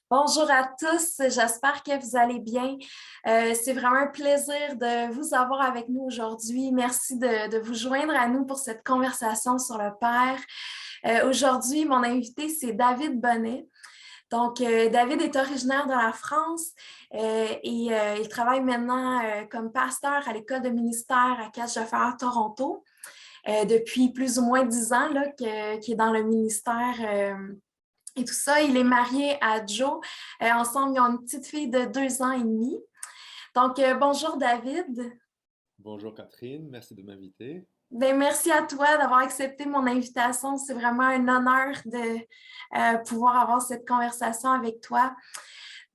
Bonjour à tous, j'espère que vous allez bien. C'est vraiment un plaisir de vous avoir avec nous aujourd'hui. Merci de vous joindre à nous pour cette conversation sur le Père. Aujourd'hui, mon invité, c'est David Bonnet. Donc, David est originaire de la France et il travaille maintenant comme pasteur à l'école de ministère à Cache-de-Fer à Toronto depuis plus ou moins 10 ans qu'il est dans le ministère. Et tout ça, il est marié à Joe. Ensemble, ils ont une petite fille de 2 ans et demi. Donc, bonjour David. Bonjour Catherine, merci de m'inviter. Ben, merci à toi d'avoir accepté mon invitation. C'est vraiment un honneur de pouvoir avoir cette conversation avec toi.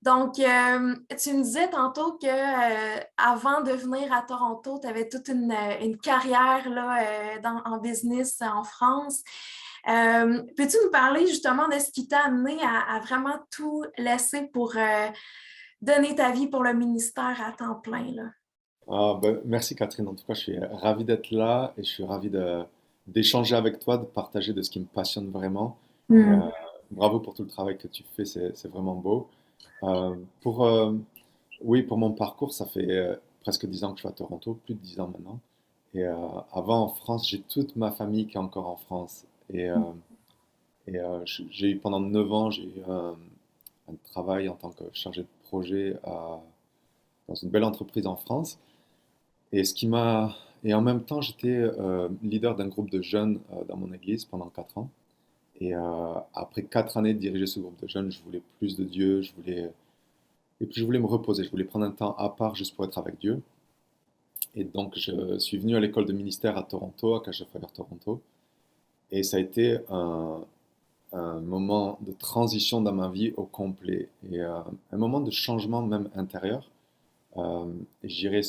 Donc, tu me disais tantôt que avant de venir à Toronto, tu avais toute une carrière là, en business en France. Peux-tu nous parler justement de ce qui t'a amené à vraiment tout laisser pour donner ta vie pour le ministère à temps plein, là? Merci Catherine, en tout cas je suis ravi d'être là et je suis d'échanger avec toi, de partager de ce qui me passionne vraiment. Et, Hmm. bravo pour tout le travail que tu fais, c'est vraiment beau. Euh, pour, euh, oui, pour mon parcours, ça fait presque 10 ans que je suis à Toronto, plus de 10 ans maintenant. Et avant en France, j'ai toute ma famille qui est encore en France. J'ai eu pendant 9 ans, j'ai eu un travail en tant que chargé de projet dans une belle entreprise en France. Et ce qui m'a et en même temps, j'étais leader d'un groupe de jeunes dans mon église pendant 4 ans. Et après 4 années de diriger ce groupe de jeunes, je voulais plus de Dieu, et puis je voulais me reposer, je voulais prendre un temps à part juste pour être avec Dieu. Et donc je suis venu à l'école de ministère à Toronto, à Cache-de-Fire Toronto. Et ça a été un moment de transition dans ma vie au complet et un moment de changement même intérieur. Et je dirais,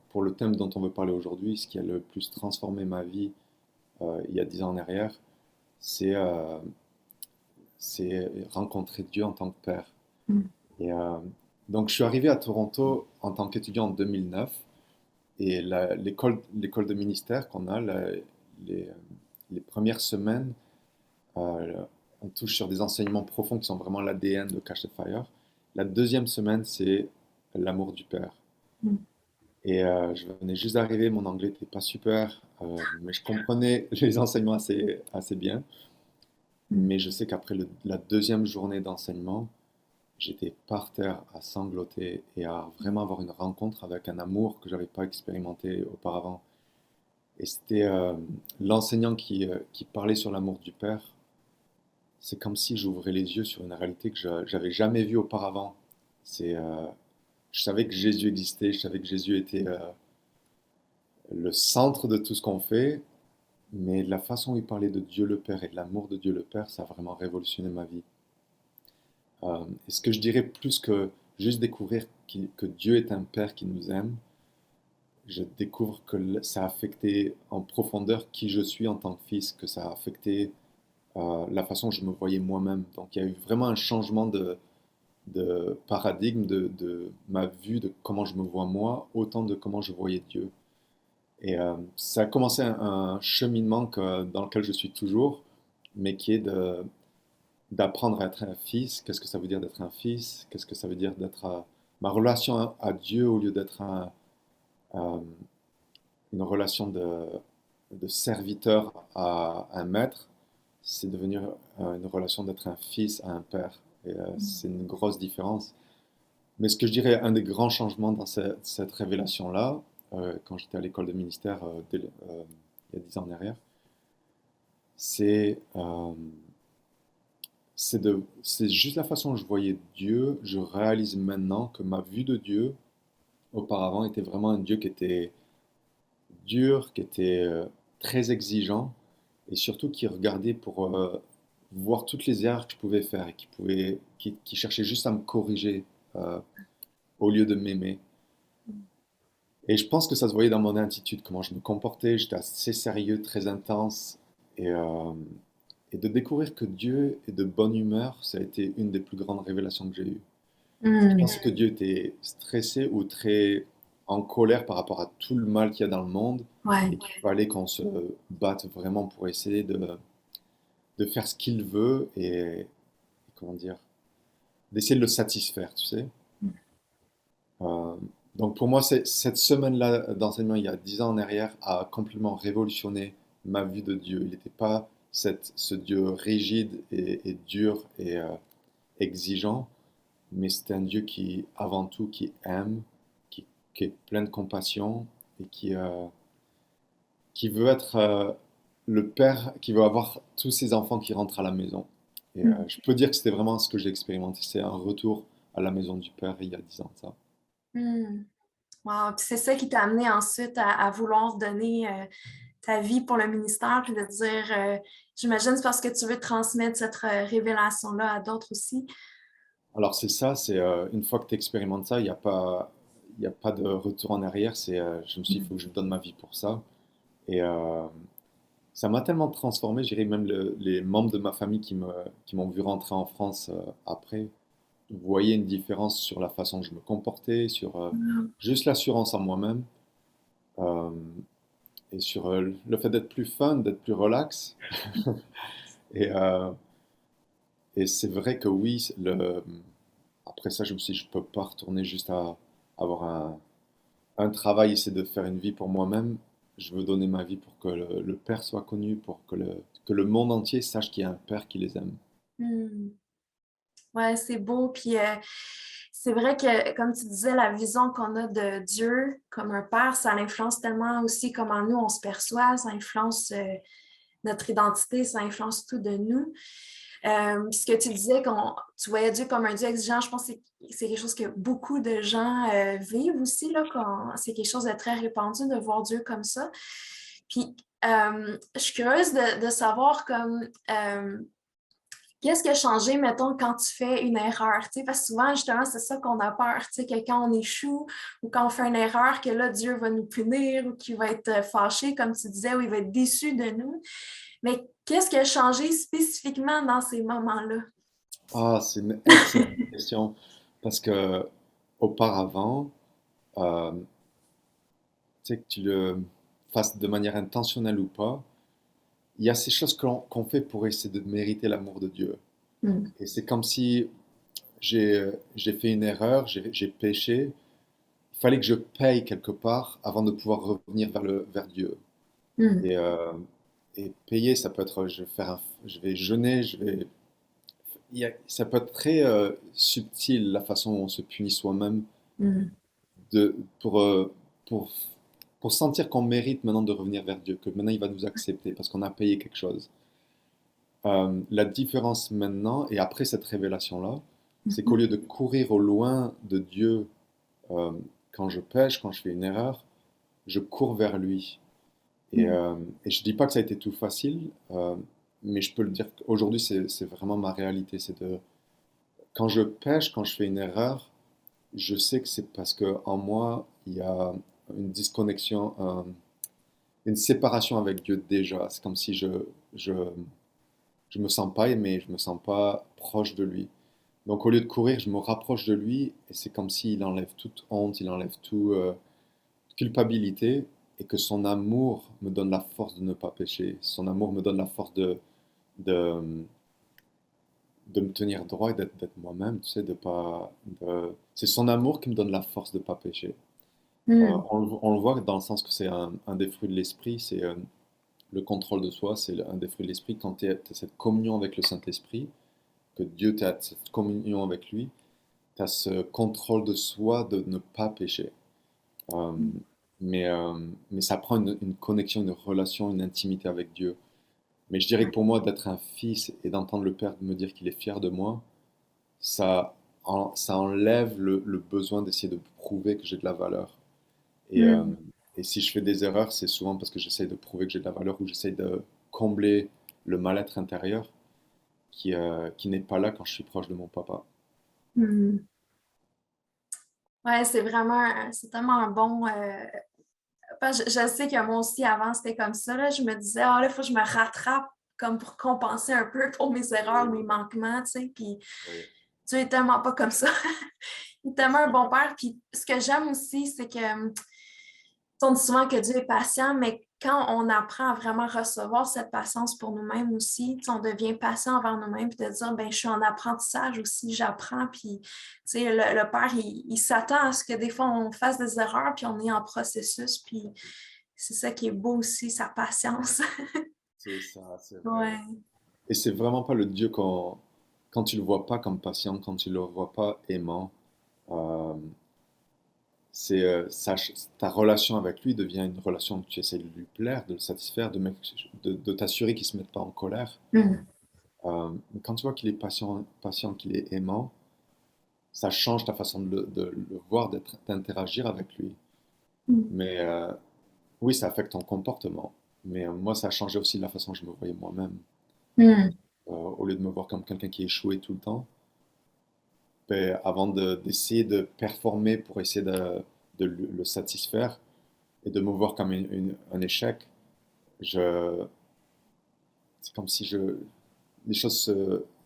pour le thème dont on veut parler aujourd'hui, ce qui a le plus transformé ma vie il y a 10 ans en arrière, c'est rencontrer Dieu en tant que père. Et donc, je suis arrivé à Toronto en tant qu'étudiant en 2009. Et l'école de ministère qu'on a, les, les premières semaines, euh, on touche sur des enseignements profonds qui sont vraiment l'ADN de Cash the Fire. La deuxième semaine, c'est l'amour du Père. Et je venais juste d'arriver, mon anglais n'était pas super, mais je comprenais les enseignements assez bien. Mais je sais qu'après la deuxième journée d'enseignement, j'étais par terre à sangloter et à vraiment avoir une rencontre avec un amour que j'avais pas expérimenté auparavant. Et c'était l'enseignant qui parlait sur l'amour du Père. C'est comme si j'ouvrais les yeux sur une réalité que je n'avais jamais vue auparavant. C'est, je savais que Jésus existait, je savais que Jésus était le centre de tout ce qu'on fait, mais la façon où il parlait de Dieu le Père et de l'amour de Dieu le Père, ça a vraiment révolutionné ma vie. Et ce que je dirais plus que juste découvrir que Dieu est un Père qui nous aime, je découvre que ça a affecté en profondeur qui je suis en tant que fils, que ça a affecté la façon dont je me voyais moi-même. Donc il y a eu vraiment un changement de paradigme de ma vue de comment je me vois moi, autant de comment je voyais Dieu. Et ça a commencé un cheminement dans lequel je suis toujours, mais qui est d'apprendre à être un fils. Qu'est-ce que ça veut dire d'être un fils? Qu'est-ce que ça veut dire d'être ma relation à Dieu au lieu d'être euh, une relation de serviteur à un maître, c'est devenir une relation d'être un fils à un père. Et c'est une grosse différence. Mais ce que je dirais, un des grands changements dans cette révélation-là, quand j'étais à l'école de ministère il y a 10 ans en arrière, c'est c'est juste la façon dont je voyais Dieu. Je réalise maintenant que ma vue de Dieu, auparavant, était vraiment un Dieu qui était dur, qui était très exigeant, et surtout qui regardait pour voir toutes les erreurs que je pouvais faire et qui cherchait juste à me corriger euh, au lieu de m'aimer. Et je pense que ça se voyait dans mon attitude, comment je me comportais. J'étais assez sérieux, très intense. Et, euh, et de découvrir que Dieu est de bonne humeur, ça a été une des plus grandes révélations que j'ai eues. Je Hmm. pensais que Dieu était stressé ou très en colère par rapport à tout le mal qu'il y a dans le monde Ouais. et qu'il fallait qu'on se batte vraiment pour essayer de faire ce qu'il veut et comment dire. d'essayer de le satisfaire, tu sais. Euh, donc pour moi, cette semaine-là d'enseignement, il y a 10 ans en arrière, a complètement révolutionné ma vue de Dieu. Il n'était pas ce Dieu rigide et dur et exigeant, mais c'est un Dieu qui, avant tout, qui aime, qui, qui est plein de compassion et qui veut être le père, qui veut avoir tous ses enfants qui rentrent à la maison. Et je peux dire que c'était vraiment ce que j'ai expérimenté. C'est un retour à la maison du Père il y a 10 ans, ça. Mm. Wow. Puis c'est ça qui t'a amené ensuite à vouloir donner ta vie pour le ministère, puis de dire, j'imagine c'est parce que tu veux transmettre cette révélation-là à d'autres aussi. Alors c'est ça, c'est une fois que tu expérimentes ça, il y a pas de retour en arrière. Je me suis dit, il faut que je donne ma vie pour ça. Et ça m'a tellement transformé, je dirais même les membres de ma famille qui m'ont vu rentrer en France après, voyaient une différence sur la façon que je me comportais, sur Mm. juste l'assurance en moi-même, euh, et sur le fait d'être plus fun, d'être plus relax. Et, euh, et c'est vrai que oui, après ça, je me suis dit, je peux pas retourner juste à avoir un travail, essayer de faire une vie pour moi-même. Je veux donner ma vie pour que le Père soit connu, pour que le monde entier sache qu'il y a un Père qui les aime. Mm. Ouais, c'est beau. Puis c'est vrai que, comme tu disais, la vision qu'on a de Dieu comme un père, ça influence tellement aussi comment nous on se perçoit, ça influence notre identité, ça influence tout de nous. Puis ce que tu disais, tu voyais Dieu comme un Dieu exigeant, je pense que c'est quelque chose que beaucoup de gens vivent aussi, là, c'est quelque chose de très répandu de voir Dieu comme ça. Puis je suis curieuse de savoir comme qu'est-ce qui a changé, mettons, quand tu fais une erreur? Parce que souvent, justement, c'est ça qu'on a peur, que quand on échoue ou quand on fait une erreur, que là, Dieu va nous punir ou qu'il va être fâché, comme tu disais, ou il va être déçu de nous. Mais qu'est-ce qui a changé spécifiquement dans ces moments-là? Ah, c'est une excellente question. Parce que auparavant, euh, tu sais, que tu le fasses de manière intentionnelle ou pas, il y a ces choses qu'on fait pour essayer de mériter l'amour de Dieu. Mm. Et c'est comme si j'ai fait une erreur, j'ai péché. Il fallait que je paye quelque part avant de pouvoir revenir vers Dieu. Mm. Et, euh, et payer, ça peut être, je vais jeûner, ça peut être très subtil la façon dont on se punit soi-même Mm. de, pour, euh, pour, pour sentir qu'on mérite maintenant de revenir vers Dieu, que maintenant il va nous accepter parce qu'on a payé quelque chose. La différence maintenant et après cette révélation-là, c'est qu'au Mhm. lieu de courir au loin de Dieu euh, quand je pêche, quand je fais une erreur, je cours vers lui. Mm. Et je dis pas que ça a été tout facile, mais je peux le dire qu'aujourd'hui, c'est vraiment ma réalité. Quand je pêche, quand je fais une erreur, je sais que c'est parce que en moi, il y a une disconnexion, une séparation avec Dieu déjà. C'est comme si je, je me sens pas aimé, je me sens pas proche de lui. Donc au lieu de courir, je me rapproche de lui et c'est comme s'il enlève toute honte, il enlève toute culpabilité et que son amour me donne la force de ne pas pécher. Son amour me donne la force de, de me tenir droit et d'être moi-même, tu sais, c'est son amour qui me donne la force de ne pas pécher. Mm. On le voit dans le sens que c'est un des fruits de l'esprit, c'est le contrôle de soi, c'est un des fruits de l'esprit. Quand tu as cette communion avec le Saint-Esprit, que Dieu t'a cette communion avec lui, tu as ce contrôle de soi de ne pas pécher. Euh, mais ça prend une connexion, une relation, une intimité avec Dieu. Mais je dirais que pour moi, d'être un fils et d'entendre le Père me dire qu'il est fier de moi, ça enlève le besoin d'essayer de prouver que j'ai de la valeur. Et, euh, Mm. et si je fais des erreurs, c'est souvent parce que j'essaie de prouver que j'ai de la valeur ou j'essaie de combler le mal-être intérieur qui n'est pas là quand je suis proche de mon papa. Mm. Ouais, c'est vraiment, c'est tellement un bon. Je sais que moi aussi, avant, c'était comme ça. Là, je me disais, ah, là, il faut que je me rattrape comme pour compenser un peu pour mes erreurs, Oui, mes manquements, tu sais. Puis oui, Dieu est tellement pas comme ça. Il est tellement un bon père. Puis ce que j'aime aussi, c'est que on dit souvent que Dieu est patient, mais quand on apprend à vraiment recevoir cette patience pour nous-mêmes aussi, on devient patient envers nous-mêmes, puis de dire, ben, je suis en apprentissage aussi, j'apprends, puis le père, il s'attend à ce que des fois on fasse des erreurs, puis on est en processus, puis c'est ça qui est beau aussi, sa patience. C'est ça, c'est vrai. Ouais. Et c'est vraiment pas le Dieu quand tu le vois pas comme patient, quand tu le vois pas aimant, euh, ta relation avec lui devient une relation où tu essaies de lui plaire, de le satisfaire, de t'assurer qu'il se mette pas en colère. Mm. Mais quand tu vois qu'il est patient, qu'il est aimant, ça change ta façon de le voir, d'interagir avec lui. Mm. Mais oui, ça affecte ton comportement. Mais moi, ça a changé aussi la façon dont je me voyais moi-même. Mm. Au lieu de me voir comme quelqu'un qui échouait tout le temps, ben, avant d'essayer de performer pour essayer de le satisfaire et de me voir comme un échec, je, c'est comme si les choses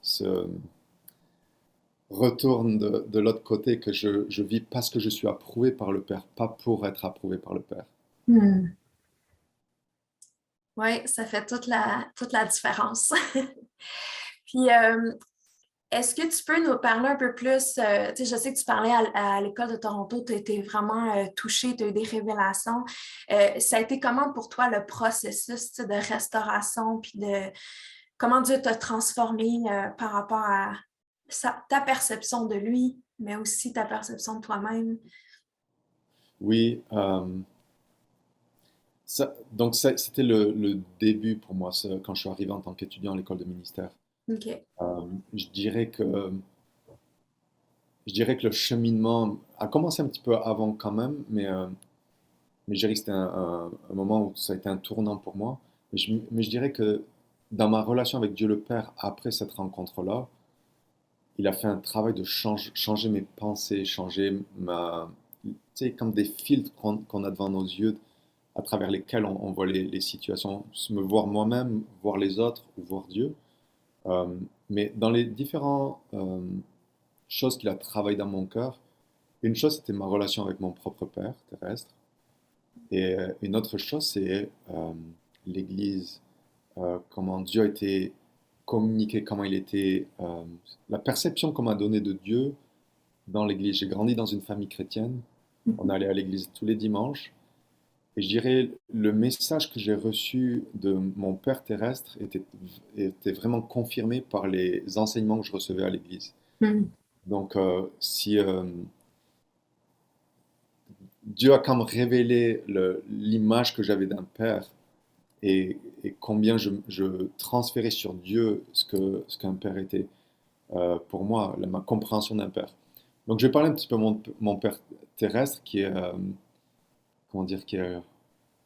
se retournent de l'autre côté, que je vis parce que je suis approuvé par le Père, pas pour être approuvé par le Père. Mm. Oui, ça fait toute la différence. Puis, est-ce que tu peux nous parler un peu plus, je sais que tu parlais à l'école de Toronto, tu as été vraiment touchée, tu as eu des révélations. Ça a été comment pour toi le processus de restauration, puis de comment Dieu t'a transformé par rapport à ta perception de lui, mais aussi ta perception de toi-même? Oui, c'était le début pour moi, quand je suis arrivé en tant qu'étudiant à l'école de ministère. OK. Euh, je dirais que, je dirais que le cheminement a commencé un petit peu avant quand même, mais je dirais que c'était un moment où ça a été un tournant pour moi. Mais je dirais que dans ma relation avec Dieu le Père, après cette rencontre-là, il a fait un travail de changer mes pensées, changer tu sais, comme des filtres qu'on a devant nos yeux, à travers lesquels on voit les situations, me voir moi-même, voir les autres ou voir Dieu. Euh, mais dans les différentes choses qu'il a travaillé dans mon cœur, une chose c'était ma relation avec mon propre Père terrestre, et une autre chose c'est l'Église, comment Dieu a été communiqué, comment il était, la perception qu'on m'a donnée de Dieu dans l'Église. J'ai grandi dans une famille chrétienne, on allait à l'Église tous les dimanches, et je dirais le message que j'ai reçu de mon Père terrestre était vraiment confirmé par les enseignements que je recevais à l'Église. Mm. Donc, si Dieu a quand même révélé l'image que j'avais d'un père et combien je transférais sur Dieu ce qu'un père était, pour moi, ma compréhension d'un père. Donc, je vais parler un petit peu de mon père terrestre qui est, comment dire, qui est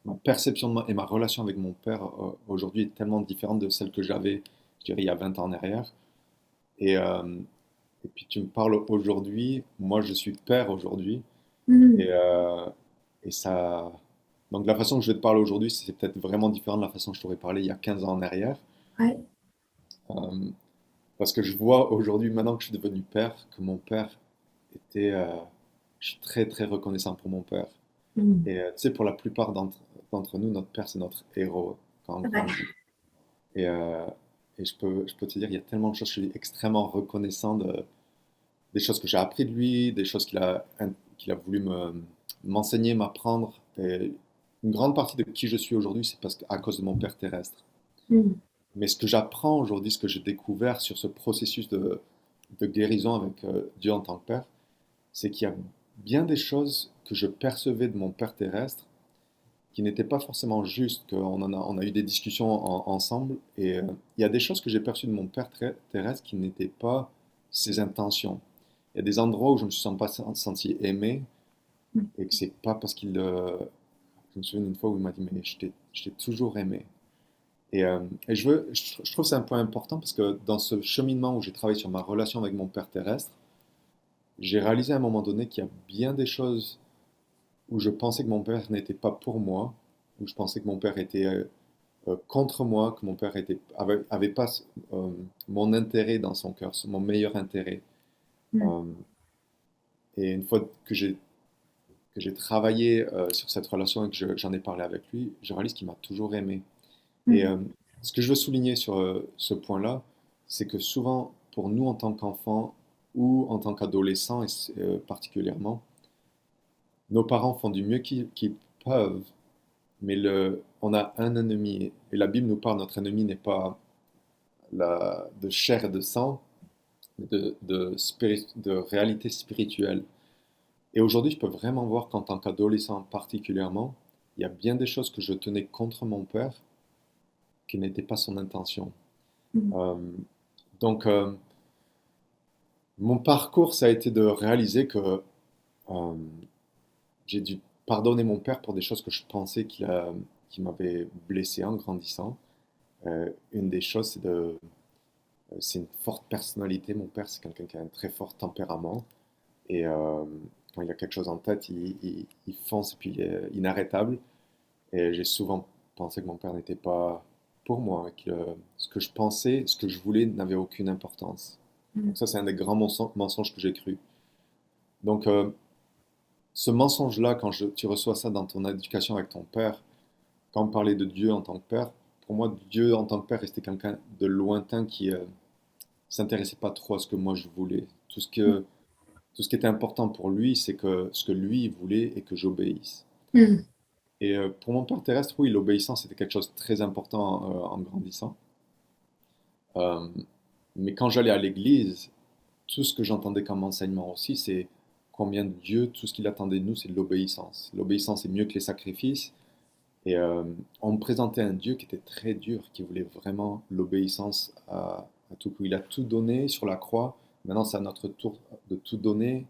ma perception et ma relation avec mon père aujourd'hui est tellement différente de celle que j'avais, je dirais, il y a 20 ans en arrière. Et, euh, et puis tu me parles aujourd'hui, moi je suis père aujourd'hui, et, Mm. euh, et ça... Donc la façon que je vais te parler aujourd'hui, c'est peut-être vraiment différent de la façon que je t'aurais parlé il y a 15 ans en arrière. Ouais. Euh, Parce que je vois aujourd'hui, maintenant que je suis devenu père, que mon père était... je suis très très reconnaissant pour mon père. Mm. Et tu sais, pour la plupart d'entre nous, notre père, c'est notre héros quand on Ouais. grandit. Et, euh, et je peux te dire, il y a tellement de choses, je suis extrêmement reconnaissant des choses que j'ai appris de lui, des choses qu'il a voulu m'enseigner, m'apprendre. Et une grande partie de qui je suis aujourd'hui, c'est à cause de mon père terrestre. Mm. Mais ce que j'apprends aujourd'hui, ce que j'ai découvert sur ce processus de guérison avec Dieu en tant que père, c'est qu'il y a bien des choses que je percevais de mon père terrestre qui n'étaient pas forcément justes, on a eu des discussions ensemble, et il y a des choses que j'ai perçues de mon père terrestre qui n'étaient pas ses intentions. Il y a des endroits où je ne me suis pas senti aimé, Mm. et que c'est pas parce je me souviens d'une fois où il m'a dit, mais je t'ai toujours aimé. Et je trouve que c'est un point important parce que dans ce cheminement où j'ai travaillé sur ma relation avec mon père terrestre, j'ai réalisé à un moment donné qu'il y a bien des choses où je pensais que mon père n'était pas pour moi, où je pensais que mon père était contre moi, que mon père avait pas euh, mon intérêt dans son cœur, mon meilleur intérêt. Mm. Euh, et une fois que j'ai que j'ai travaillé sur cette relation et que j'en ai parlé avec lui, je réalise qu'il m'a toujours aimé. Et Mm. ce que je veux souligner sur ce point-là, c'est que souvent, pour nous en tant qu'enfants ou en tant qu'adolescents particulièrement, nos parents font du mieux qu'ils peuvent, mais on a un ennemi. Et la Bible nous parle, notre ennemi n'est pas de chair et de sang, mais de réalité spirituelle. Et aujourd'hui, je peux vraiment voir qu'en tant qu'adolescent particulièrement, il y a bien des choses que je tenais contre mon père qui n'étaient pas son intention. Mm. Euh, donc, mon parcours, ça a été de réaliser que euh, j'ai dû pardonner mon père pour des choses que je pensais qu'il m'avait blessé en grandissant. Une des choses, c'est une forte personnalité. Mon père, c'est quelqu'un qui a un très fort tempérament. Et quand il a quelque chose en tête, il fonce et puis il est inarrêtable. Et j'ai souvent pensé que mon père n'était pas pour moi, que ce que je pensais, ce que je voulais n'avait aucune importance. Mm. Donc ça, c'est un des grands mensonges que j'ai cru. Donc ce mensonge-là, quand tu reçois ça dans ton éducation avec ton père, quand on parlait de Dieu en tant que père, pour moi, Dieu en tant que père restait quelqu'un de lointain qui s'intéressait pas trop à ce que moi je voulais. Tout ce qui était important pour lui, c'est que ce que lui il voulait et que j'obéisse. Mm. Et pour mon père terrestre, oui, l'obéissance était quelque chose de très important en grandissant. Euh, mais quand j'allais à l'église, tout ce que j'entendais comme enseignement aussi, c'est combien Dieu, tout ce qu'il attendait de nous, c'est de l'obéissance. L'obéissance est mieux que les sacrifices. Et on me présentait un Dieu qui était très dur, qui voulait vraiment l'obéissance à tout coup. Il a tout donné sur la croix. Maintenant, c'est à notre tour de tout donner.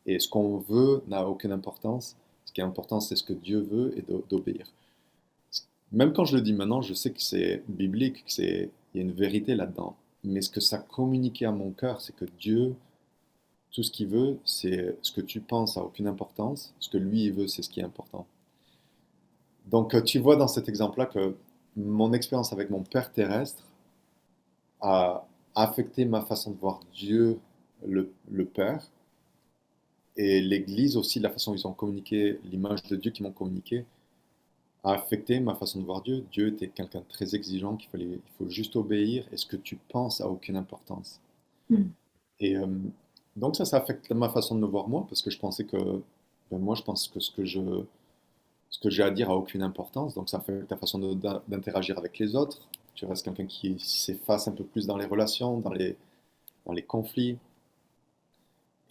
Et ce qu'on veut n'a aucune importance. Ce qui est important, c'est ce que Dieu veut et d'obéir. Même quand je le dis maintenant, je sais que c'est biblique, il y a une vérité là-dedans. Mais ce que ça communiquait à mon cœur, c'est que Dieu, tout ce qu'il veut, c'est ce que tu penses a aucune importance. Ce que lui, il veut, c'est ce qui est important. Donc, tu vois dans cet exemple-là que mon expérience avec mon père terrestre a affecté ma façon de voir Dieu, le Père, et l'Église aussi, la façon dont ils ont communiqué, l'image de Dieu qu'ils m'ont communiqué, a affecté ma façon de voir Dieu. Dieu était quelqu'un de très exigeant, il faut juste obéir, et ce que tu penses a aucune importance. Mm. Et donc ça affecte ma façon de me voir moi, parce que je pensais que, ben, moi je pense que ce que j'ai à dire a aucune importance, donc ça affecte ta façon d'interagir avec les autres. Tu restes quelqu'un qui s'efface un peu plus dans les relations, dans les conflits.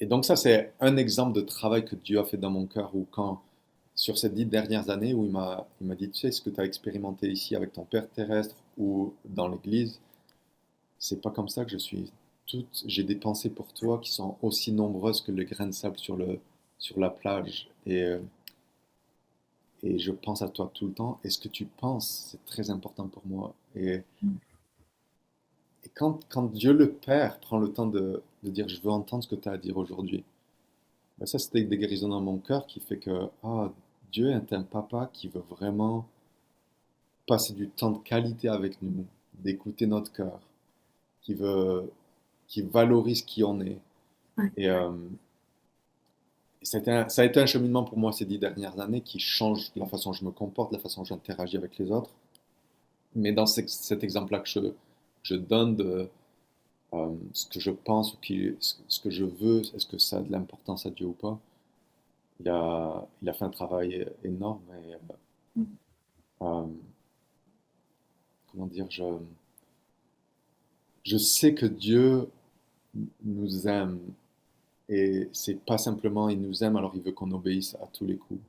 Et donc ça, c'est un exemple de travail que Dieu a fait dans mon cœur, où quand, sur ces 10 dernières années, où il m'a dit, tu sais, ce que tu as expérimenté ici avec ton Père terrestre ou dans l'Église, c'est pas comme ça que je suis. J'ai des pensées pour toi qui sont aussi nombreuses que les grains de sable sur la plage. Et je pense à toi tout le temps. Et ce que tu penses, c'est très important pour moi. Et quand Dieu le Père prend le temps de dire je veux entendre ce que tu as à dire aujourd'hui, ben ça c'était des guérisons dans mon cœur qui fait que Dieu est un papa qui veut vraiment passer du temps de qualité avec nous, d'écouter notre cœur, qui veut, qui valorise qui on est. Ouais. Et ça a été un cheminement pour moi ces 10 dernières années qui change la façon dont je me comporte, la façon dont j'interagis avec les autres. Mais dans cet exemple-là que je donne de ce que je pense ou ce que je veux, est-ce que ça a de l'importance à Dieu ou pas, il a fait un travail énorme. Et, Mm. euh, comment dire, je sais que Dieu nous aime. Et c'est pas simplement il nous aime alors il veut qu'on obéisse à tous les coups.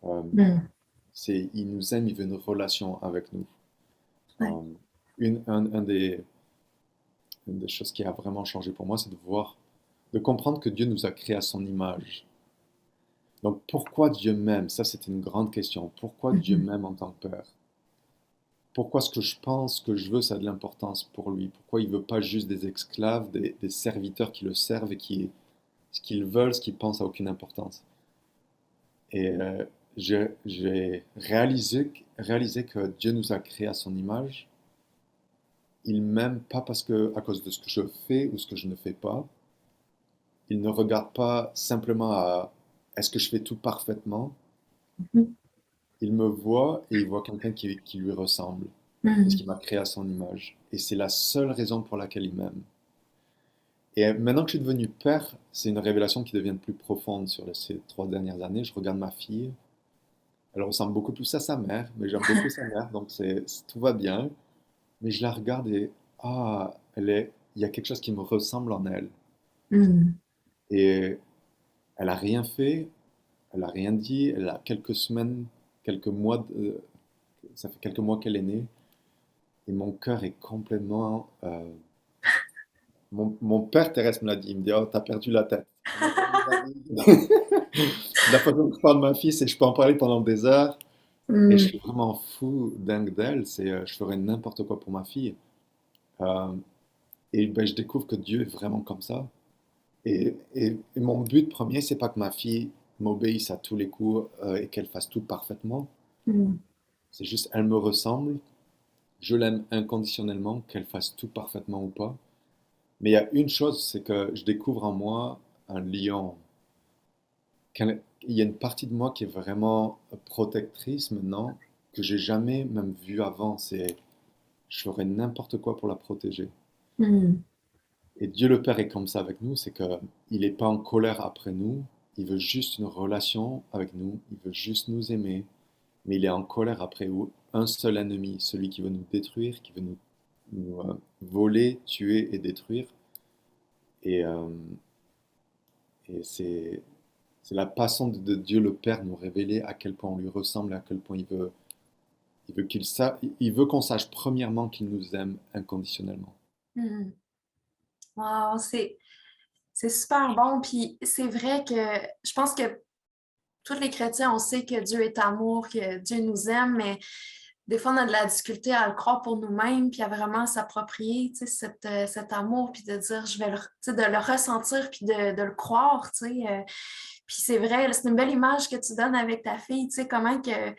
Euh, Mm. il nous aime, il veut une relation avec nous. Ouais. Euh, une des choses qui a vraiment changé pour moi, c'est de comprendre que Dieu nous a créés à son image. Donc pourquoi Dieu m'aime? Ça, c'est une grande question. Pourquoi Dieu Mhm. m'aime en tant que Père? Pourquoi ce que je pense, ce que je veux, ça a de l'importance pour lui? Pourquoi il veut pas juste des esclaves, des serviteurs qui le servent et qui, ce qu'ils veulent, ce qu'ils pensent a aucune importance? Et j'ai réalisé que Dieu nous a créés à son image. Il m'aime pas à cause de ce que je fais ou ce que je ne fais pas. Il ne regarde pas simplement à est-ce que je fais tout parfaitement? Mhm. Il me voit et il voit quelqu'un qui lui ressemble, parce Mhm. qu'il m'a créé à son image. Et c'est la seule raison pour laquelle il m'aime. Et maintenant que je suis devenu père, c'est une révélation qui devient plus profonde sur ces 3 dernières années. Je regarde ma fille, elle ressemble beaucoup plus à sa mère, mais j'aime beaucoup sa mère, donc tout va bien. Mais je la regarde et il y a quelque chose qui me ressemble en elle. Mhm. Et elle a rien fait, elle a rien dit, elle a quelques semaines, quelques mois, ça fait quelques mois qu'elle est née, et mon cœur est complètement. Mon père Thérèse me l'a dit, il me dit, oh, t'as perdu la tête. On a perdu la vie. La façon que je parle de ma fille, c'est que je peux en parler pendant des heures, et je Mhm. suis vraiment fou, dingue d'elle. Je ferais n'importe quoi pour ma fille. Euh, et ben, je découvre que Dieu est vraiment comme ça. Et mon but premier, c'est pas que ma fille m'obéisse à tous les coups et qu'elle fasse tout parfaitement. Mhm. C'est juste, elle me ressemble, je l'aime inconditionnellement, qu'elle fasse tout parfaitement ou pas. Mais il y a une chose, c'est que je découvre en moi un lion. Il y a une partie de moi qui est vraiment protectrice maintenant, que j'ai jamais même vu avant. Je ferais n'importe quoi pour la protéger. Mhm. Et Dieu le Père est comme ça avec nous, c'est que il n'est pas en colère après nous, il veut juste une relation avec nous, il veut juste nous aimer, mais il est en colère après un seul ennemi, celui qui veut nous détruire, qui veut nous voler, tuer et détruire. Et, euh, et c'est la façon de Dieu le Père nous révéler à quel point on lui ressemble, à quel point il veut qu'on sache premièrement qu'il nous aime inconditionnellement. Mhm. Wow, c'est super bon. Puis c'est vrai que je pense que tous les chrétiens, on sait que Dieu est amour, que Dieu nous aime, mais des fois, on a de la difficulté à le croire pour nous-mêmes, puis à vraiment s'approprier, tu sais, cet amour, puis de dire, je vais tu sais, de le ressentir, puis de le croire, tu sais. Puis c'est vrai, là, c'est une belle image que tu donnes avec ta fille, tu sais, comment que, tu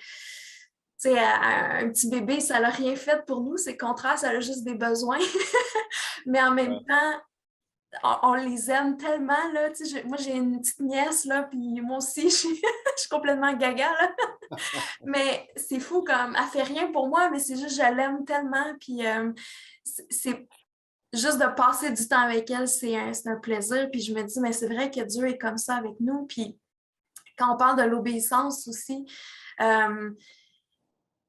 sais, un petit bébé, ça n'a rien fait pour nous, c'est le contraire, ça a juste des besoins. Mais en même Ouais. temps, on les aime tellement, là, tu sais, moi, j'ai une petite nièce, là, puis moi aussi, je suis complètement gaga, là. Mais c'est fou, comme, elle fait rien pour moi, mais c'est juste, je l'aime tellement, puis c'est juste de passer du temps avec elle, c'est un plaisir, puis je me dis, mais c'est vrai que Dieu est comme ça avec nous, puis quand on parle de l'obéissance aussi, euh,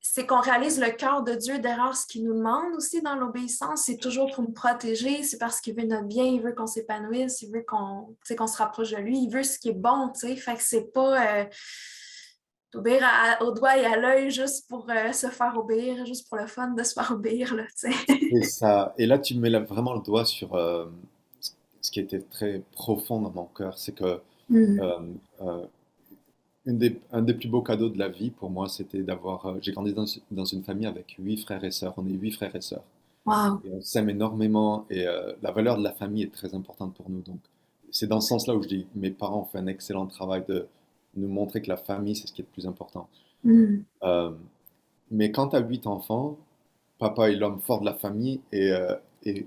c'est qu'on réalise le cœur de Dieu derrière ce qu'il nous demande aussi dans l'obéissance. C'est toujours pour nous protéger, c'est parce qu'il veut notre bien, il veut qu'on s'épanouisse, il veut qu'on se rapproche de lui, il veut ce qui est bon, tu sais. Fait que c'est pas d'obéir au doigt et à l'œil juste pour se faire obéir, juste pour le fun de se faire obéir, là, tu sais. Et ça, et là, tu mets vraiment le doigt sur ce qui était très profond dans mon cœur, c'est que Mm. euh, euh, un des plus beaux cadeaux de la vie pour moi, c'était j'ai grandi dans une famille avec 8 frères et sœurs. On est 8 frères et sœurs. Wow. Et on s'aime énormément et la valeur de la famille est très importante pour nous. Donc, c'est dans ce sens-là où je dis, mes parents ont fait un excellent travail de nous montrer que la famille, c'est ce qui est le plus important. Mm. Euh, mais quand tu as 8 enfants, papa est l'homme fort de la famille et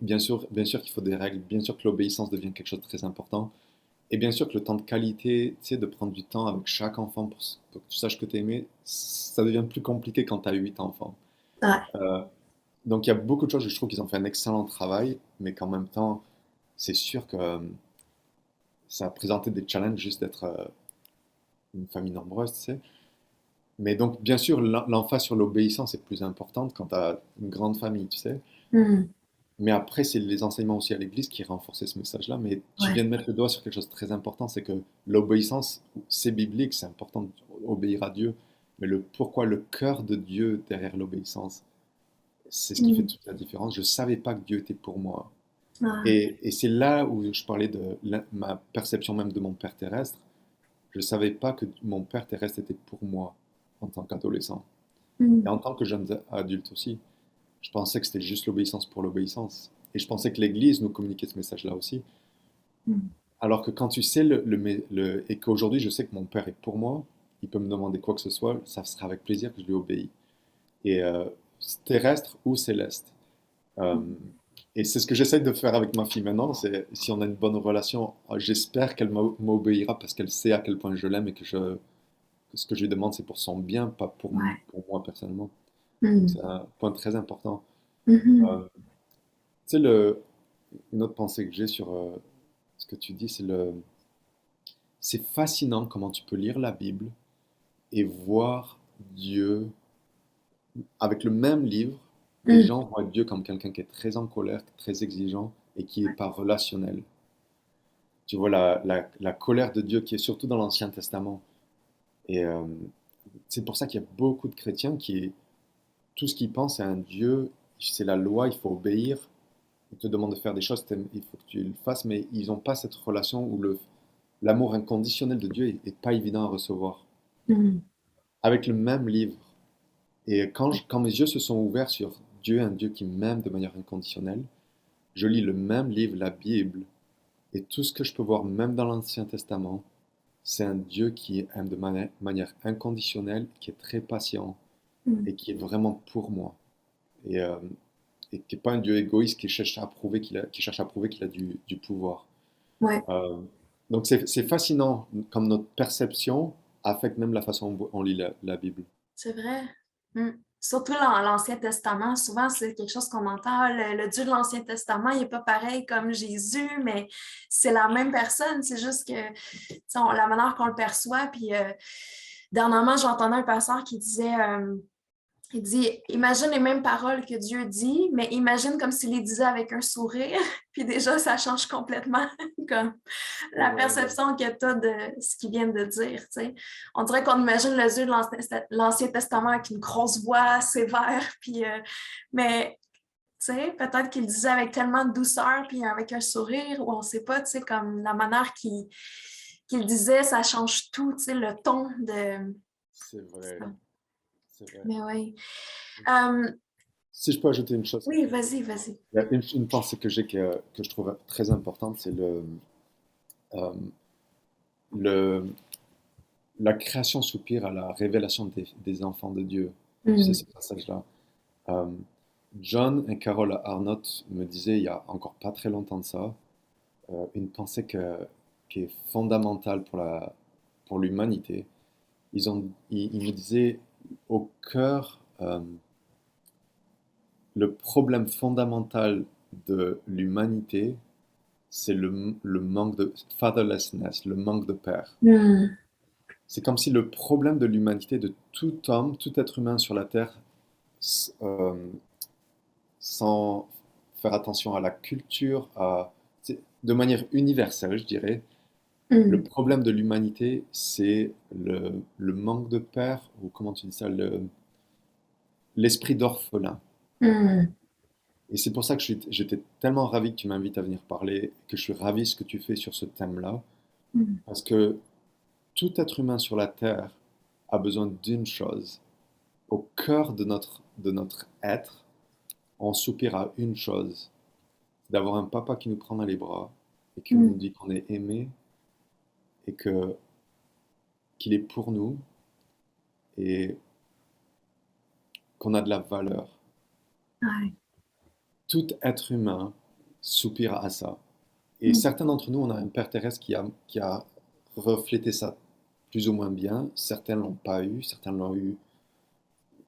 bien sûr qu'il faut des règles, bien sûr que l'obéissance devient quelque chose de très important. Et bien sûr que le temps de qualité, tu sais, de prendre du temps avec chaque enfant pour que tu saches que tu es aimé, ça devient plus compliqué quand tu as 8 enfants. Ouais. Euh, donc il y a beaucoup de choses, je trouve qu'ils ont fait un excellent travail, mais qu'en même temps, c'est sûr que ça a présenté des challenges juste d'être une famille nombreuse, tu sais. Mais donc, bien sûr, l'emphase sur l'obéissance est plus importante quand tu as une grande famille, tu sais. Mm. Mais après, c'est les enseignements aussi à l'Église qui renforçaient ce message-là. Mais tu Ouais. viens de mettre le doigt sur quelque chose de très important, c'est que l'obéissance, c'est biblique, c'est important d'obéir à Dieu. Mais pourquoi le cœur de Dieu derrière l'obéissance, c'est ce qui fait Mm. toute la différence. Je ne savais pas que Dieu était pour moi. Ouais. Et c'est là où je parlais de ma perception même de mon Père terrestre. Je ne savais pas que mon Père terrestre était pour moi en tant qu'adolescent. Et Mm. en tant que jeune adulte aussi. Je pensais que c'était juste l'obéissance pour l'obéissance. Et je pensais que l'Église nous communiquait ce message-là aussi. Mm. Alors que quand tu sais et qu'aujourd'hui je sais que mon Père est pour moi, il peut me demander quoi que ce soit, ça sera avec plaisir que je lui obéis. Et terrestre ou céleste. Euh, Et c'est ce que j'essaie de faire avec ma fille maintenant. C'est si on a une bonne relation, j'espère qu'elle m'obéira parce qu'elle sait à quel point je l'aime et que ce que je lui demande, c'est pour son bien, pas Ouais. pour moi personnellement. Donc Mm. c'est un point très important. Mhm. Euh, tu sais, une autre pensée que j'ai sur ce que tu dis, c'est fascinant comment tu peux lire la Bible et voir Dieu avec le même livre. Des Mm. gens voient Dieu comme quelqu'un qui est très en colère, très exigeant et qui n'est pas relationnel. Tu vois la colère de Dieu qui est surtout dans l'Ancien Testament. Et c'est pour ça qu'il y a beaucoup de chrétiens qui, tout ce qu'ils pensent, c'est un Dieu, c'est la loi, il faut obéir. Il te demande de faire des choses, il faut que tu le fasses, mais ils n'ont pas cette relation où l'amour inconditionnel de Dieu est pas évident à recevoir. Mm. Avec le même livre. Et quand mes yeux se sont ouverts sur Dieu, un Dieu qui m'aime de manière inconditionnelle, je lis le même livre, la Bible, et tout ce que je peux voir, même dans l'Ancien Testament, c'est un Dieu qui aime de manière inconditionnelle, qui est très patient Mm. et qui est vraiment pour moi. Et, et qui n'est pas un Dieu égoïste qui cherche à prouver qu'il a du pouvoir. Ouais. Euh, donc c'est fascinant comme notre perception affecte même la façon dont on lit la Bible. C'est vrai. Mm. Surtout dans l'Ancien Testament, souvent c'est quelque chose qu'on entend. Ah, le Dieu de l'Ancien Testament, il n'est pas pareil comme Jésus, mais c'est la même personne. C'est juste que tu sais, la manière qu'on le perçoit. Puis dernièrement, j'entendais un pasteur qui disait il dit, imagine les mêmes paroles que Dieu dit, mais imagine comme s'il les disait avec un sourire. Puis déjà, ça change complètement comme C'est la vrai, ouais. perception que tu as de ce qu'il vient de dire. Tu sais. On dirait qu'on imagine le Dieu de l'Ancien Testament avec une grosse voix sévère. Puis, mais tu sais, peut-être qu'il le disait avec tellement de douceur, puis avec un sourire, ou on ne sait pas, tu sais, comme la manière qu'il disait, ça change tout, tu sais, le ton de... C'est vrai, c'est vrai. Mais oui. Euh, Si je peux ajouter une chose, oui, vas-y, vas-y. il y a une pensée que j'ai que je trouve très importante, c'est euh, le, la création soupire à la révélation des enfants de Dieu. Tu sais, Mm. ce passage-là. Euh, John et Carol Arnott me disaient il y a encore pas très longtemps de ça, une pensée qui est fondamentale pour l'humanité. Ils me disaient au cœur, le problème fondamental de l'humanité, c'est le manque de fatherlessness, le manque de père. Mm. C'est comme si le problème de l'humanité, de tout homme, tout être humain sur la Terre, euh, sans faire attention à la culture, de manière universelle, je dirais, le Mm. problème de l'humanité, c'est le manque de père, ou comment tu dis ça, l'esprit d'orphelin. Mm. Et c'est pour ça que j'étais tellement ravi que tu m'invites à venir parler, que je suis ravi de ce que tu fais sur ce thème-là, Mm. parce que tout être humain sur la Terre a besoin d'une chose. Au cœur de notre être, on soupire à une chose, c'est d'avoir un papa qui nous prend dans les bras et qui nous Mm. dit qu'on est aimé et qu'il est pour nous et qu'on a de la valeur. Ouais. Tout être humain soupire à ça. Et Mm. certains d'entre nous, on a un père terrestre qui a reflété ça plus ou moins bien. Certains l'ont pas eu, certains l'ont eu.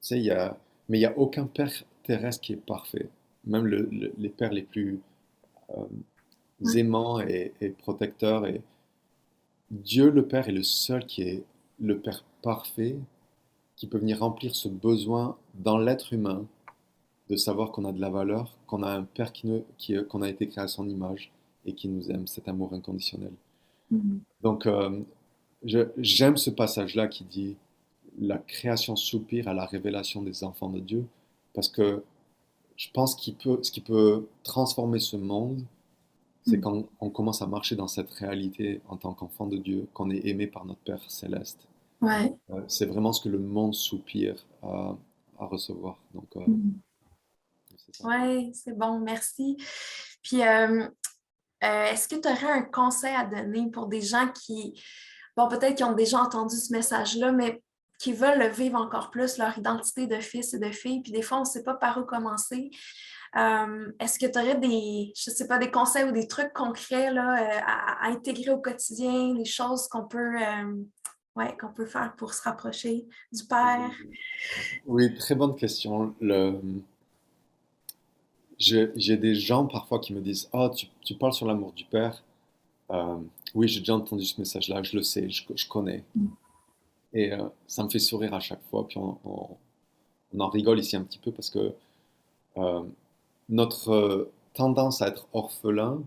Tu sais, mais il n'y a aucun père terrestre qui est parfait. Même les pères les plus euh, Ouais. aimants et protecteurs. Et Dieu le Père est le seul qui est le Père parfait, qui peut venir remplir ce besoin dans l'être humain de savoir qu'on a de la valeur, qu'on a un Père qu'on a été créé à son image et qui nous aime, cet amour inconditionnel. Mm. Donc, j'aime ce passage-là qui dit la création soupire à la révélation des enfants de Dieu, parce que je pense ce qui peut transformer ce monde, c'est Mm. quand on commence à marcher dans cette réalité en tant qu'enfant de Dieu, qu'on est aimé par notre Père céleste. Ouais. C'est vraiment ce que le monde soupire à recevoir. Donc, Mm. c'est ça. Ouais, c'est bon, merci. Puis, est-ce que tu aurais un conseil à donner pour des gens qui, bon, peut-être qui ont déjà entendu ce message-là, mais qui veulent le vivre encore plus, leur identité de fils et de fille, puis des fois, on ne sait pas par où commencer. Est-ce que tu aurais je sais pas, des conseils ou des trucs concrets là, à intégrer au quotidien, des choses qu'on peut faire pour se rapprocher du Père? Oui, très bonne question. J'ai des gens parfois qui me disent, «Oh, tu parles sur l'amour du Père.» Euh, oui, j'ai déjà entendu ce message-là, je le sais, je connais. Et ça me fait sourire à chaque fois. Puis on en rigole ici un petit peu parce que euh, notre tendance à être orphelin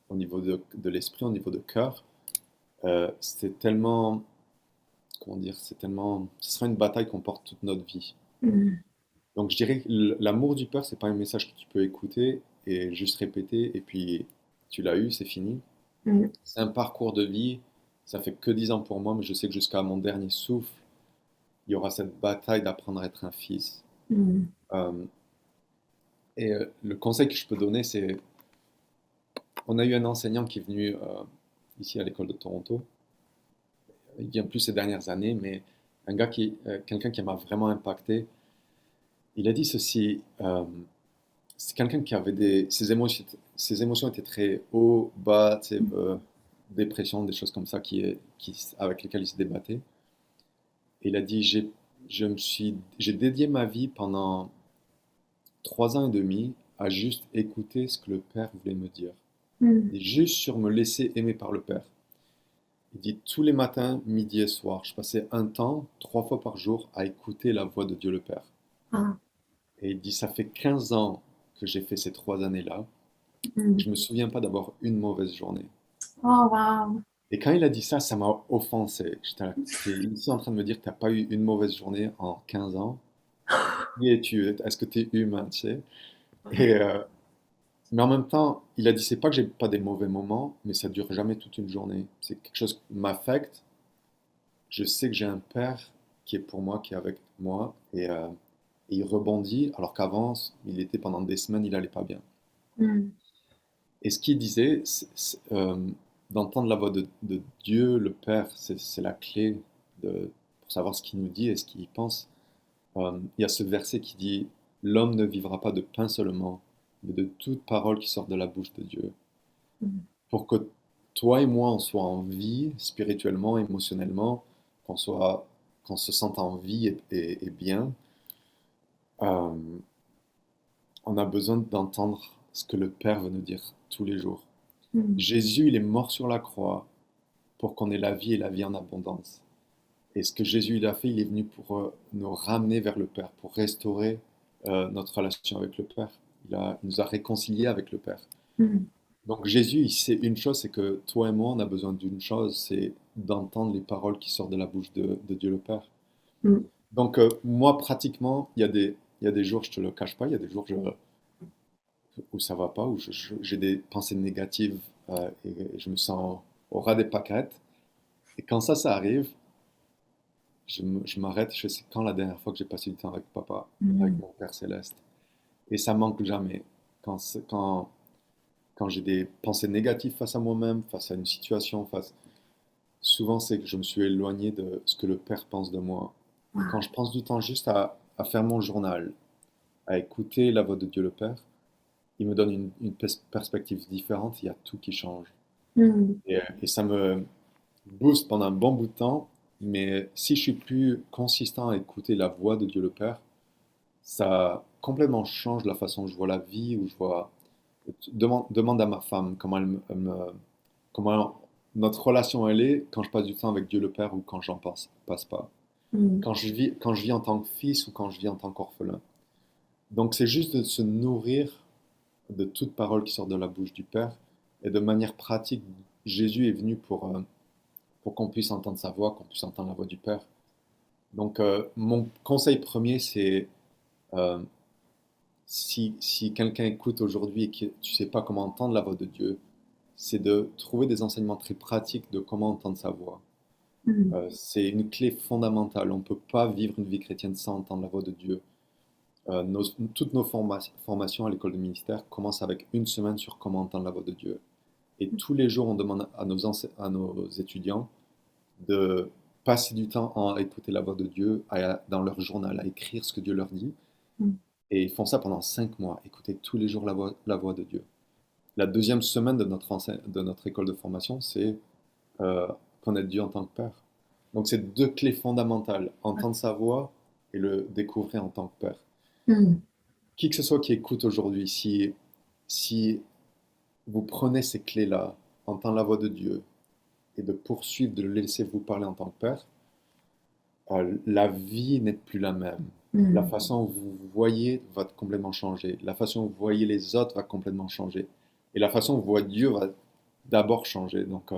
au niveau de l'esprit, au niveau de cœur, c'est tellement, comment dire, ce sera une bataille qu'on porte toute notre vie. Mm. Donc je dirais que l'amour du Père, c'est pas un message que tu peux écouter et juste répéter et puis tu l'as eu, c'est fini. Mm. C'est un parcours de vie. Ça fait que 10 ans pour moi, mais je sais que jusqu'à mon dernier souffle, il y aura cette bataille d'apprendre à être un fils. Mm. Euh, le conseil que je peux donner, c'est, on a eu un enseignant qui est venu ici à l'école de Toronto. Il vient plus ces dernières années, mais quelqu'un qui m'a vraiment impacté. Il a dit ceci. C'est quelqu'un qui avait ses émotions étaient très haut, bas, tu sais, dépression, des choses comme ça avec lesquelles il se débattait. Et il a dit, j'ai dédié ma vie pendant 3 ans et demi à juste écouter ce que le Père voulait me dire. Mm. Et juste sur me laisser aimer par le Père. Il dit, tous les matins, midi et soir, je passais un temps, 3 fois par jour, à écouter la voix de Dieu le Père. Ah. Et il dit, ça fait 15 ans que j'ai fait ces 3 années-là. Mm. Je me souviens pas d'avoir une mauvaise journée. Oh, wow. Et quand il a dit ça, ça m'a offensé. J'étais là, t'es ici en train de me dire que t'as pas eu une mauvaise journée en 15 ans. Qui es-tu? Est-ce que tu es humain, tu sais? Et, mais en même temps, il a dit, c'est pas que j'ai pas des mauvais moments, mais ça dure jamais toute une journée. C'est quelque chose qui m'affecte. Je sais que j'ai un père qui est pour moi, qui est avec moi, et il rebondit, alors qu'avant, il était pendant des semaines, il allait pas bien. Mm. Et ce qu'il disait, d'entendre la voix de Dieu, le Père, c'est la clé pour savoir ce qu'il nous dit et ce qu'il pense. Il y a ce verset qui dit, l'homme ne vivra pas de pain seulement, mais de toute parole qui sort de la bouche de Dieu. Mm. Pour que toi et moi, on soit en vie, spirituellement, émotionnellement, qu'on se sente en vie et bien, euh, on a besoin d'entendre ce que le Père veut nous dire tous les jours. Mm. Jésus, il est mort sur la croix pour qu'on ait la vie et la vie en abondance. Et ce que Jésus il a fait, il est venu pour nous ramener vers le Père, pour restaurer notre relation avec le Père. Il nous a réconciliés avec le Père. Mm. Donc Jésus, il sait une chose, c'est que toi et moi, on a besoin d'une chose, c'est d'entendre les paroles qui sortent de la bouche de Dieu le Père. Mm. Donc moi, pratiquement, il y a des jours, je te le cache pas, il y a des jours où ça va pas, où j'ai des pensées négatives et je me sens au ras des pâquerettes. Et quand ça arrive, je m'arrête, je sais quand la dernière fois que j'ai passé du temps avec papa, avec Mm. mon Père Céleste. Et ça manque jamais. Quand j'ai des pensées négatives face à moi-même, face à une situation, souvent c'est que je me suis éloigné de ce que le Père pense de moi. Et quand je pense du temps juste à faire mon journal, à écouter la voix de Dieu le Père, il me donne une perspective différente, il y a tout qui change. Mm. Et ça me booste pendant un bon bout de temps, mais si je suis plus consistant à écouter la voix de Dieu le Père, ça complètement change la façon dont je vois la vie, où je vois. Demande à ma femme comment comment notre relation elle est quand je passe du temps avec Dieu le Père ou quand j'en passe pas. Mm. Quand je vis en tant que fils ou quand je vis en tant qu'orphelin. Donc c'est juste de se nourrir de toute parole qui sort de la bouche du Père. Et de manière pratique, Jésus est venu pour qu'on puisse entendre sa voix, qu'on puisse entendre la voix du Père. Donc mon conseil premier, c'est euh, si quelqu'un écoute aujourd'hui et que tu ne sais pas comment entendre la voix de Dieu, c'est de trouver des enseignements très pratiques de comment entendre sa voix. Mm. C'est une clé fondamentale. On ne peut pas vivre une vie chrétienne sans entendre la voix de Dieu. Toutes nos formations à l'école de ministère commencent avec une semaine sur comment entendre la voix de Dieu. Et tous les jours, on demande à nos étudiants de passer du temps à écouter la voix de Dieu, dans leur journal, à écrire ce que Dieu leur dit. Mm. Et ils font ça pendant 5 mois, écouter tous les jours la voix de Dieu. La deuxième semaine de notre école de formation, c'est connaître Dieu en tant que Père. Donc c'est deux clés fondamentales, entendre sa voix et le découvrir en tant que Père. Mm. Qui que ce soit qui écoute aujourd'hui, si vous prenez ces clés-là, entendre la voix de Dieu et de poursuivre, de le laisser vous parler en tant que Père, la vie n'est plus la même. La Mm. façon dont vous vous voyez va complètement changer. La façon dont vous voyez les autres va complètement changer. Et la façon dont vous voyez Dieu va d'abord changer. Donc,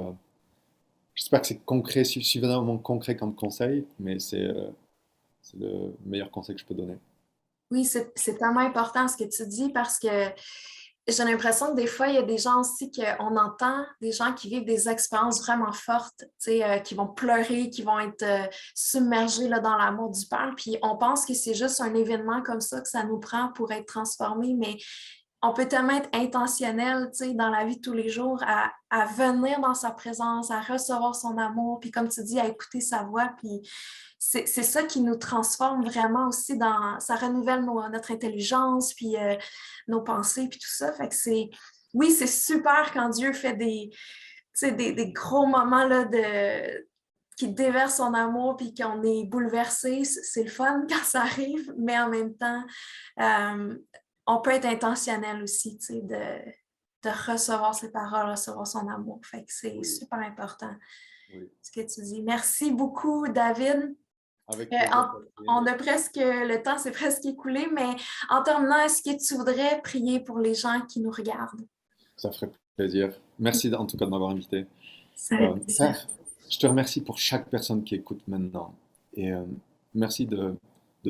j'espère que c'est concret, suffisamment concret comme conseil, mais c'est le meilleur conseil que je peux donner. Oui, c'est tellement important ce que tu dis parce que j'ai l'impression que des fois, il y a des gens aussi qu'on entend, des gens qui vivent des expériences vraiment fortes, tu sais, qui vont pleurer, qui vont être submergés là, dans l'amour du Père. Puis on pense que c'est juste un événement comme ça que ça nous prend pour être transformés, mais on peut tellement être intentionnel, tu sais, dans la vie de tous les jours, à venir dans sa présence, à recevoir son amour, puis comme tu dis, à écouter sa voix, puis c'est ça qui nous transforme vraiment aussi dans, ça renouvelle notre intelligence, puis nos pensées, puis tout ça. Fait que oui, c'est super quand Dieu fait tu sais, des gros moments là, qui déverse son amour, puis qu'on est bouleversé. C'est le fun quand ça arrive, mais en même temps, euh, on peut être intentionnel aussi, tu sais, de recevoir ses paroles, recevoir son amour. Fait que c'est Oui, super important oui. ce que tu dis. Merci beaucoup, David. Avec Euh, plaisir, en- on Catherine. a presque, le temps s'est presque écoulé, mais en terminant, est-ce que tu voudrais prier pour les gens qui nous regardent? Ça ferait plaisir. Merci en tout cas de m'avoir invité. Ça fait plaisir. Père, je te remercie pour chaque personne qui écoute maintenant. Et merci de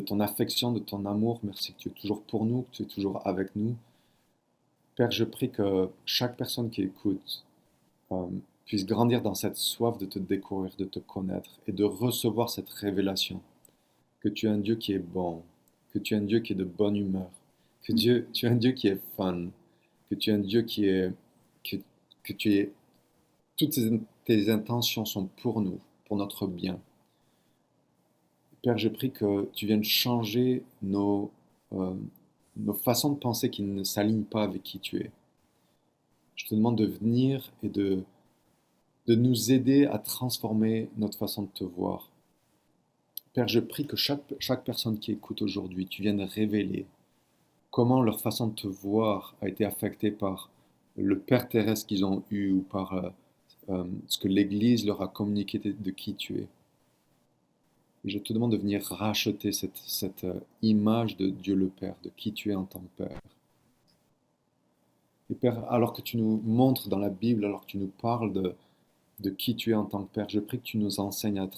ton affection, de ton amour. Merci que tu es toujours pour nous, que tu es toujours avec nous. Père, je prie que chaque personne qui écoute euh, puisse grandir dans cette soif de te découvrir, de te connaître et de recevoir cette révélation. Que tu es un Dieu qui est bon, que tu es un Dieu qui est de bonne humeur, tu es un Dieu qui est fun, que tu es un Dieu que, que tu es, toutes tes intentions sont pour nous, pour notre bien. Père, je prie que tu viennes changer euh, nos façons de penser qui ne s'alignent pas avec qui tu es. Je te demande de venir et de nous aider à transformer notre façon de te voir. Père, je prie que chaque personne qui écoute aujourd'hui, tu viennes révéler comment leur façon de te voir a été affectée par le Père terrestre qu'ils ont eu ou par ce que l'Église leur a communiqué de qui tu es. Et je te demande de venir racheter cette image de Dieu le Père, de qui tu es en tant que Père. Et Père, alors que tu nous montres dans la Bible, alors que tu nous parles de qui tu es en tant que Père, je prie que tu nous enseignes à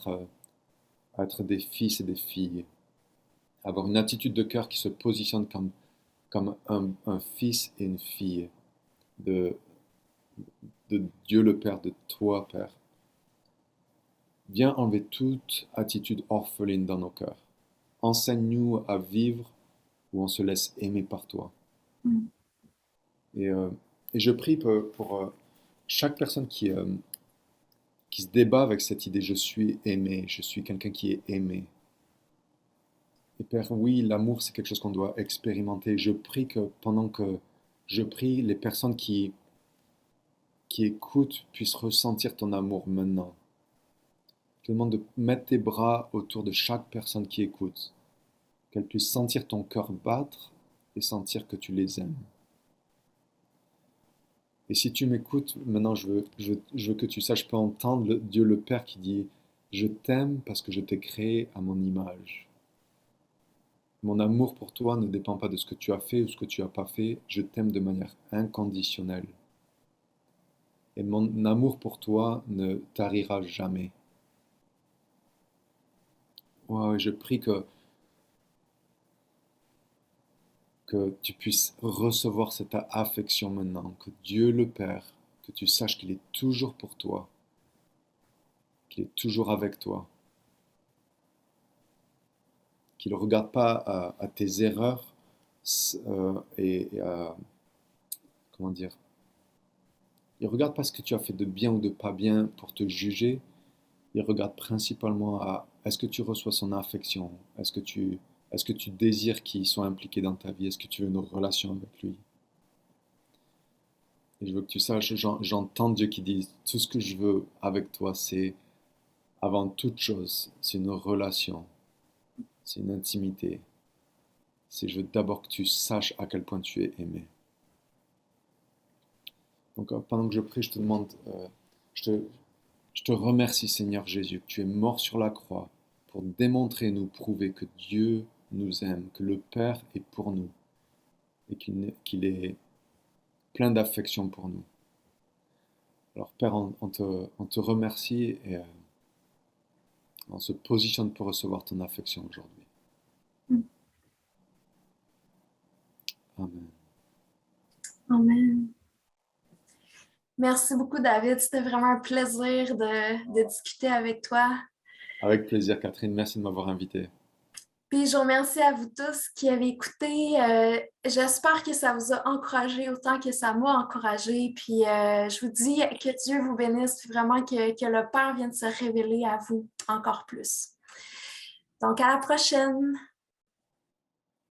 être des fils et des filles, à avoir une attitude de cœur qui se positionne comme un fils et une fille de, de Dieu le Père, de toi, Père. Viens enlever toute attitude orpheline dans nos cœurs. Enseigne-nous à vivre où on se laisse aimer par toi. Mm. Et, et je prie pour chaque personne qui se débat avec cette idée, je suis aimé, je suis quelqu'un qui est aimé. Et Père, oui, l'amour, c'est quelque chose qu'on doit expérimenter. Je prie que pendant que je prie, les personnes qui écoutent puissent ressentir ton amour maintenant. Je te demande de mettre tes bras autour de chaque personne qui écoute, qu'elle puisse sentir ton cœur battre et sentir que tu les aimes. Et si tu m'écoutes, maintenant je veux que tu saches, je peux entendre Dieu le Père qui dit, je t'aime parce que je t'ai créé à mon image. Mon amour pour toi ne dépend pas de ce que tu as fait ou ce que tu n'as pas fait, je t'aime de manière inconditionnelle. Et mon amour pour toi ne tarira jamais. Ouais, je prie que tu puisses recevoir cette affection maintenant, que Dieu le Père, que tu saches qu'il est toujours pour toi, qu'il est toujours avec toi, qu'il ne regarde pas à tes erreurs et à, comment dire, il ne regarde pas ce que tu as fait de bien ou de pas bien pour te juger, il regarde principalement à est-ce que tu reçois son affection, est-ce que Est-ce que tu désires qu'il soit impliqué dans ta vie? Est-ce que tu veux une relation avec lui? Et je veux que tu saches, j'entends Dieu qui dit, tout ce que je veux avec toi, c'est avant toute chose, c'est une relation, c'est une intimité. Je veux d'abord que tu saches à quel point tu es aimé. Donc pendant que je prie, je te demande, je te remercie Seigneur Jésus, que tu es mort sur la croix pour démontrer, nous prouver que Dieu nous aime, que le Père est pour nous et qu'il est plein d'affection pour nous. Alors Père, on te remercie et on se positionne pour recevoir ton affection aujourd'hui. Amen. Amen. Merci beaucoup, David. C'était vraiment un plaisir de discuter avec toi. Avec plaisir, Catherine. Merci de m'avoir invité. Puis je remercie à vous tous qui avez écouté. J'espère que ça vous a encouragé autant que ça m'a encouragé. Puis je vous dis que Dieu vous bénisse, puis vraiment que le Père vienne se révéler à vous encore plus. Donc à la prochaine!